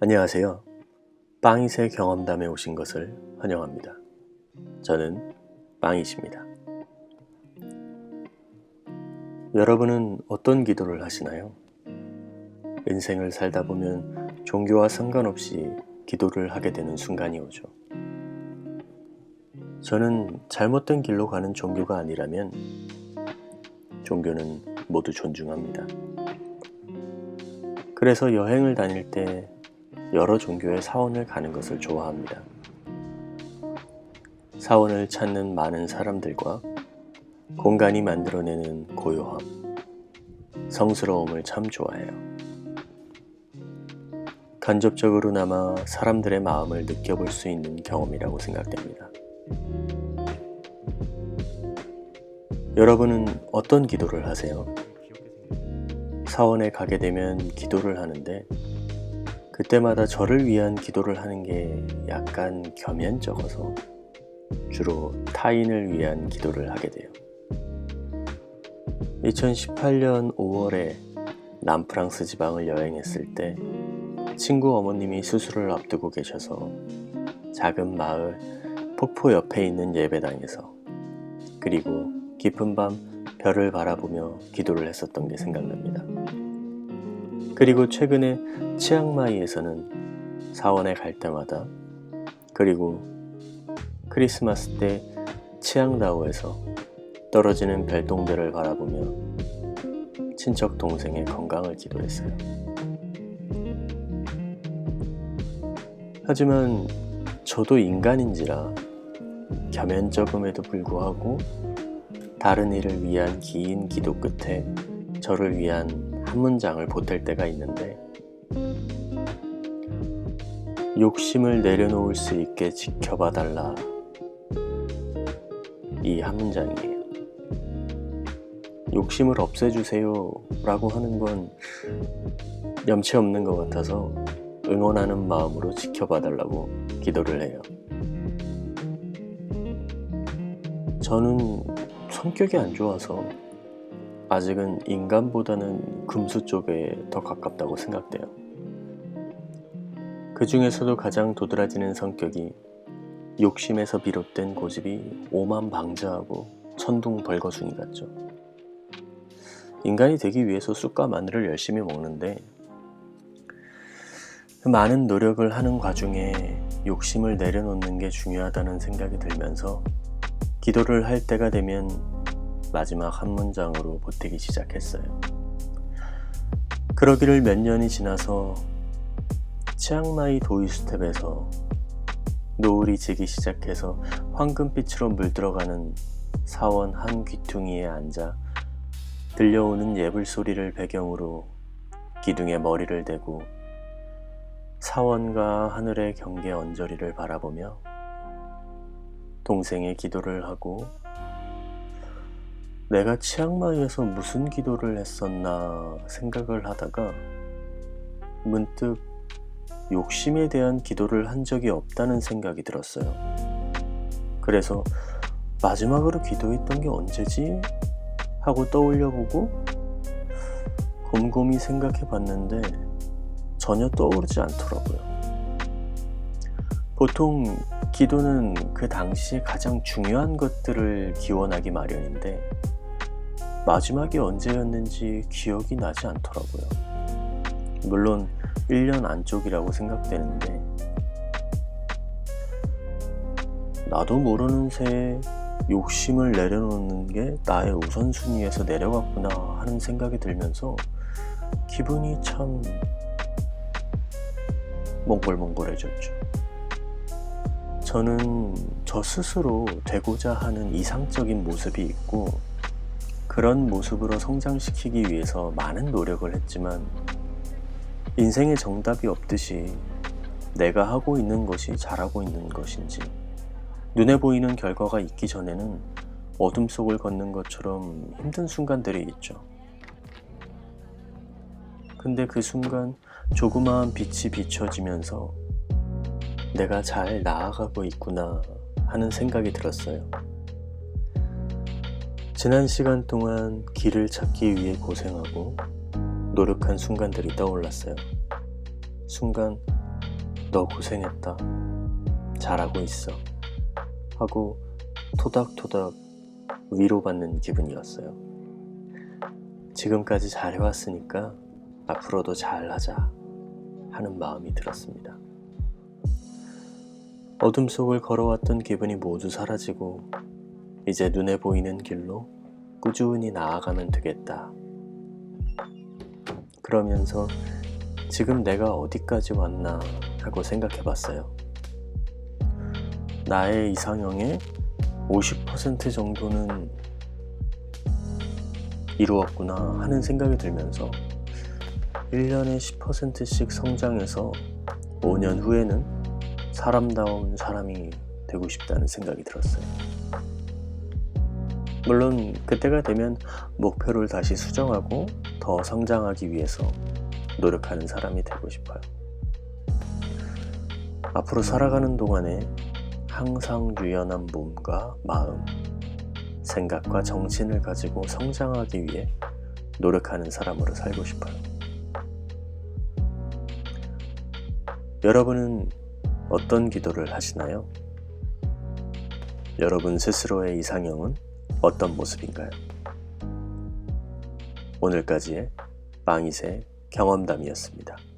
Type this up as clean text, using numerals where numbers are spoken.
안녕하세요. 빵잇의 경험담에 오신 것을 환영합니다. 저는 빵잇입니다. 여러분은 어떤 기도를 하시나요? 인생을 살다 보면 종교와 상관없이 기도를 하게 되는 순간이 오죠. 저는 잘못된 길로 가는 종교가 아니라면 종교는 모두 존중합니다. 그래서 여행을 다닐 때 여러 종교의 사원을 가는 것을 좋아합니다. 사원을 찾는 많은 사람들과 공간이 만들어내는 고요함, 성스러움을 참 좋아해요. 간접적으로나마 사람들의 마음을 느껴볼 수 있는 경험이라고 생각됩니다. 여러분은 어떤 기도를 하세요? 사원에 가게 되면 기도를 하는데 그때마다 저를 위한 기도를 하는 게 약간 겸연쩍어서 주로 타인을 위한 기도를 하게 돼요. 2018년 5월에 남프랑스 지방을 여행했을 때 친구 어머님이 수술을 앞두고 계셔서 작은 마을 폭포 옆에 있는 예배당에서 그리고 깊은 밤 별을 바라보며 기도를 했었던 게 생각납니다. 그리고 최근에 치앙마이에서는 사원에 갈 때마다 그리고 크리스마스 때 치앙다오에서 떨어지는 별똥별을 바라보며 친척 동생의 건강을 기도했어요. 하지만 저도 인간인지라 겸연쩍음에도 불구하고 다른 이를 위한 긴 기도 끝에 저를 위한 한 문장을 보탤 때가 있는데 욕심을 내려놓을 수 있게 지켜봐 달라, 이 한 문장이에요. 욕심을 없애주세요 라고 하는 건 염치 없는 것 같아서 응원하는 마음으로 지켜봐 달라고 기도를 해요. 저는 성격이 안 좋아서 아직은 인간보다는 금수 쪽에 더 가깝다고 생각돼요. 그 중에서도 가장 도드라지는 성격이 욕심에서 비롯된 고집이 오만방자하고 천둥벌거숭이 같죠. 인간이 되기 위해서 쑥과 마늘을 열심히 먹는데 많은 노력을 하는 과정에 욕심을 내려놓는 게 중요하다는 생각이 들면서 기도를 할 때가 되면 마지막 한 문장으로 보태기 시작했어요. 그러기를 몇 년이 지나서 치앙마이 도이스텝에서 노을이 지기 시작해서 황금빛으로 물들어가는 사원 한 귀퉁이에 앉아 들려오는 예불 소리를 배경으로 기둥에 머리를 대고 사원과 하늘의 경계 언저리를 바라보며 동생의 기도를 하고 내가 치앙마이에서 무슨 기도를 했었나 생각을 하다가 문득 욕심에 대한 기도를 한 적이 없다는 생각이 들었어요. 그래서 마지막으로 기도했던 게 언제지? 하고 떠올려보고 곰곰이 생각해 봤는데 전혀 떠오르지 않더라고요. 보통 기도는 그 당시에 가장 중요한 것들을 기원하기 마련인데 마지막이 언제였는지 기억이 나지 않더라고요. 물론 1년 안쪽이라고 생각되는데 나도 모르는 새에 욕심을 내려놓는 게 나의 우선순위에서 내려갔구나 하는 생각이 들면서 기분이 참 몽골몽골해졌죠. 저는 저 스스로 되고자 하는 이상적인 모습이 있고 그런 모습으로 성장시키기 위해서 많은 노력을 했지만 인생에 정답이 없듯이 내가 하고 있는 것이 잘하고 있는 것인지 눈에 보이는 결과가 있기 전에는 어둠 속을 걷는 것처럼 힘든 순간들이 있죠. 근데 그 순간 조그마한 빛이 비춰지면서 내가 잘 나아가고 있구나 하는 생각이 들었어요. 지난 시간 동안 길을 찾기 위해 고생하고 노력한 순간들이 떠올랐어요. 순간 너 고생했다. 잘하고 있어. 하고 토닥토닥 위로받는 기분이었어요. 지금까지 잘해왔으니까 앞으로도 잘하자 하는 마음이 들었습니다. 어둠 속을 걸어왔던 기분이 모두 사라지고 이제 눈에 보이는 길로 꾸준히 나아가면 되겠다. 그러면서 지금 내가 어디까지 왔나 하고 생각해봤어요. 나의 이상형의 50% 정도는 이루었구나 하는 생각이 들면서 1년에 10%씩 성장해서 5년 후에는 사람다운 사람이 되고 싶다는 생각이 들었어요. 물론 그때가 되면 목표를 다시 수정하고 더 성장하기 위해서 노력하는 사람이 되고 싶어요. 앞으로 살아가는 동안에 항상 유연한 몸과 마음, 생각과 정신을 가지고 성장하기 위해 노력하는 사람으로 살고 싶어요. 여러분은 어떤 기도를 하시나요? 여러분 스스로의 이상형은 어떤 모습인가요? 오늘까지의 빵이새 경험담이었습니다.